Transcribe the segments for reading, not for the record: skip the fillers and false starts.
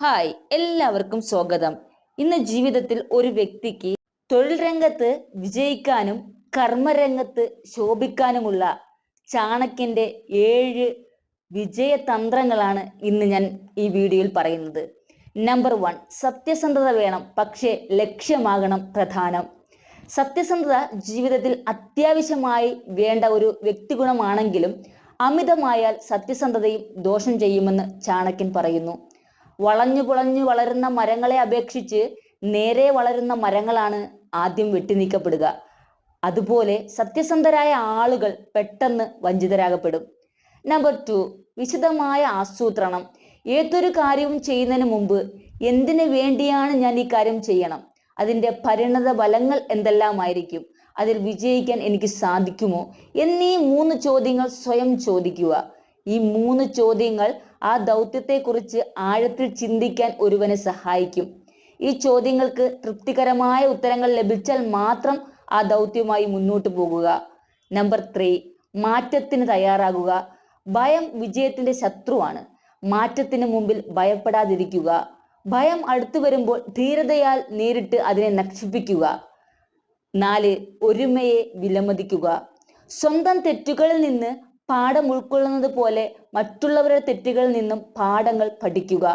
Hi, എല്ലാവർക്കും സ്വാഗതം. ഇന്ന് ജീവിതത്തിൽ ഒരു വ്യക്തിക്ക് തൊഴിൽ രംഗത്ത് വിജയിക്കാനും കർമ്മരംഗത്ത് ശോഭിക്കാനുമുള്ള ചാണക്യന്റെ 7 വിജയതന്ത്രങ്ങളാണ് ഇന്ന് ഞാൻ ഈ വീഡിയോയിൽ പറയുന്നത്. നമ്പർ 1, സത്യസന്ധത വേണം, പക്ഷേ ലക്ഷ്യമാകണം പ്രധാനം. സത്യസന്ധത ജീവിതത്തിൽ അത്യാവശ്യമായി വേണ്ട ഒരു വ്യക്തിഗുണമാണെങ്കിലും അമിതമായാൽ സത്യസന്ധതയും ദോഷം ചെയ്യുമെന്ന് ചാണക്യൻ പറയുന്നു. വളഞ്ഞു പുളഞ്ഞു വളരുന്ന മരങ്ങളെ അപേക്ഷിച്ച് നേരെ വളരുന്ന മരങ്ങളാണ് ആദ്യം വെട്ടിനീക്കപ്പെടുക. അതുപോലെ സത്യസന്ധരായ ആളുകൾ പെട്ടെന്ന് വഞ്ചിതരാകപ്പെടും. നമ്പർ 2, വിശദമായ ആസൂത്രണം. ഏതൊരു കാര്യവും ചെയ്യുന്നതിന് മുമ്പ് എന്തിനു വേണ്ടിയാണ് ഞാൻ ഈ കാര്യം ചെയ്യണം, അതിൻ്റെ പരിണത ഫലങ്ങൾ എന്തെല്ലാമായിരിക്കും, അതിൽ വിജയിക്കാൻ എനിക്ക് സാധിക്കുമോ എന്നീ 3 ചോദ്യങ്ങൾ സ്വയം ചോദിക്കുക. ഈ 3 ചോദ്യങ്ങൾ ആ ദൗത്യത്തെക്കുറിച്ച് ആഴത്തിൽ ചിന്തിക്കാൻ ഒരുവനെ സഹായിക്കും. ഈ ചോദ്യങ്ങൾക്ക് തൃപ്തികരമായ ഉത്തരങ്ങൾ ലഭിച്ചാൽ മാത്രം ആ ദൗത്യവുമായി മുന്നോട്ട് പോകുക. നമ്പർ 3, മാറ്റത്തിന് തയ്യാറാകുക. ഭയം വിജയത്തിന്റെ ശത്രുവാണ്. മാറ്റത്തിന് മുമ്പിൽ ഭയപ്പെടാതിരിക്കുക. ഭയം അടുത്തു വരുമ്പോൾ ധീരതയാൽ നേരിട്ട് അതിനെ നശിപ്പിക്കുക. 4, ഒരുമയെ വിലമതിക്കുക. സ്വന്തം തെറ്റുകളിൽ നിന്ന് പാഠം ഉൾക്കൊള്ളുന്നത് പോലെ മറ്റുള്ളവരുടെ തെറ്റുകളിൽ നിന്നും പാഠങ്ങൾ പഠിക്കുക.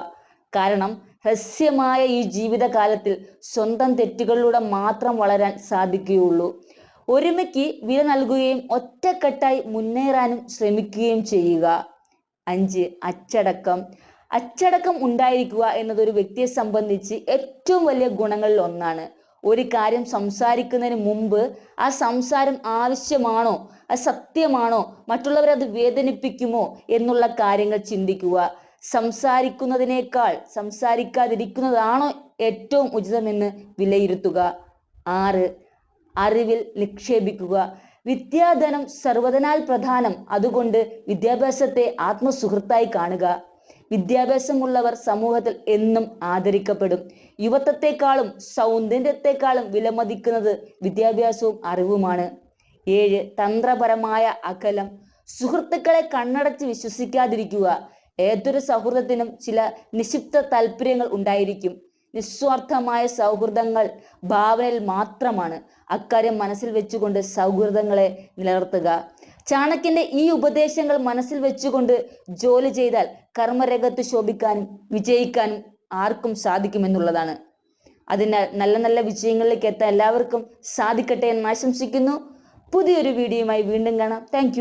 കാരണം ഹ്രസ്വമായ ഈ ജീവിതകാലത്തിൽ സ്വന്തം തെറ്റുകളിലൂടെ മാത്രം വളരാൻ സാധിക്കുകയുള്ളൂ. ഒരുമയ്ക്ക് വില നൽകുകയും ഒറ്റക്കെട്ടായി മുന്നേറാനും ശ്രമിക്കുകയും ചെയ്യുക. 5, അച്ചടക്കം. അച്ചടക്കം ഉണ്ടായിരിക്കുക എന്നത് ഒരു വ്യക്തിയെ സംബന്ധിച്ച് ഏറ്റവും വലിയ ഗുണങ്ങളിൽ ഒന്നാണ്. ഒരു കാര്യം സംസാരിക്കുന്നതിന് മുമ്പ് ആ സംസാരം ആവശ്യമാണോ, അത് സത്യമാണോ, മറ്റുള്ളവരെ അത് വേദനിപ്പിക്കുമോ എന്നുള്ള കാര്യങ്ങൾ ചിന്തിക്കുക. സംസാരിക്കുന്നതിനേക്കാൾ സംസാരിക്കാതിരിക്കുന്നതാണോ ഏറ്റവും ഉചിതമെന്ന് വിലയിരുത്തുക. 6, അറിവിൽ നിക്ഷേപിക്കുക. വിദ്യാധനം സർവ്വധനാൽ പ്രധാനം. അതുകൊണ്ട് വിദ്യാഭ്യാസത്തെ ആത്മസുഹൃത്തായി കാണുക. വിദ്യാഭ്യാസമുള്ളവർ സമൂഹത്തിൽ എന്നും ആദരിക്കപ്പെടും. യുവത്വത്തെക്കാളും സൗന്ദര്യത്തെക്കാളും വിലമതിക്കുന്നത് വിദ്യാഭ്യാസവും അറിവുമാണ്. 7, തന്ത്രപരമായ അകലം. സുഹൃത്തുക്കളെ കണ്ണടച്ച് വിശ്വസിക്കാതിരിക്കുക. ഏതൊരു സൗഹൃദത്തിനും ചില നിക്ഷിപ്ത താല്പര്യങ്ങൾ ഉണ്ടായിരിക്കും. നിസ്വാർത്ഥമായ സൗഹൃദങ്ങൾ ഭാവനയിൽ മാത്രമാണ്. അക്കാര്യം മനസ്സിൽ വെച്ചുകൊണ്ട് സൗഹൃദങ്ങളെ നിലനിർത്തുക. ചാണക്യന്റെ ഈ ഉപദേശങ്ങൾ മനസ്സിൽ വെച്ചുകൊണ്ട് ജോലി ചെയ്താൽ കർമ്മരംഗത്ത് ശോഭിക്കാനും വിജയിക്കാനും ആർക്കും സാധിക്കുമെന്നുള്ളതാണ്. അതിനാൽ നല്ല നല്ല വിജയങ്ങളിലേക്ക് എത്താൻ എല്ലാവർക്കും സാധിക്കട്ടെ എന്ന് ആശംസിക്കുന്നു. പുതിയൊരു വീഡിയോയുമായി വീണ്ടും കാണാം. താങ്ക്